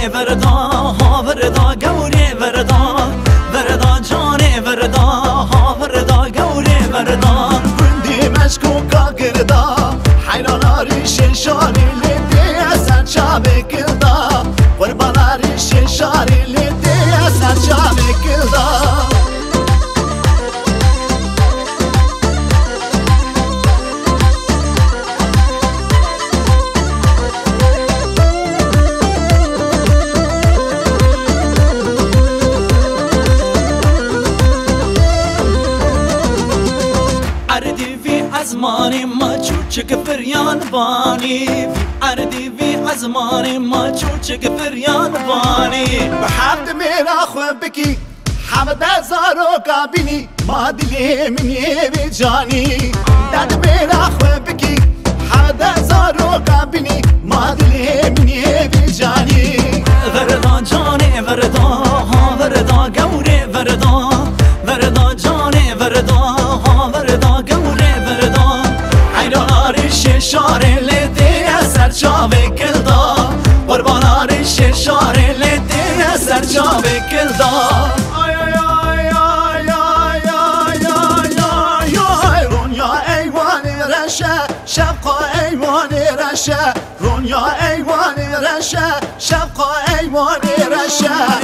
جانه وردا ها وردا گوره وردا وردا جانه وردا ها وردا گوره وردا بندی مشکوکا کردا حیراناری ششاری لیدی اصلا چابه کردا قرباناری ششاری لیدی اصلا چابه کردا عزماني ما تشوتشك فريان باني في عردي في عزماني ما تشوتشك فريان باني بحمد میرا خوب بکی حمد زارو کابینی ما دلی منی بی جانی داد میرا خوب بکی حمد زارو کابینی ما دلی منی بی جانی وردا جانه وردا ها وردا گوره وردا وردا جانه وردا ها وردا گوره وردا حیراناری ششاره لیدی اثر چاوه کلدا قرباناری ششاره لیدی اثر چاوه کلدا رونیا ایوانی رشه شبقا ایوانی رشه رونیا ایوانی رشه شبقا ایوانی رشه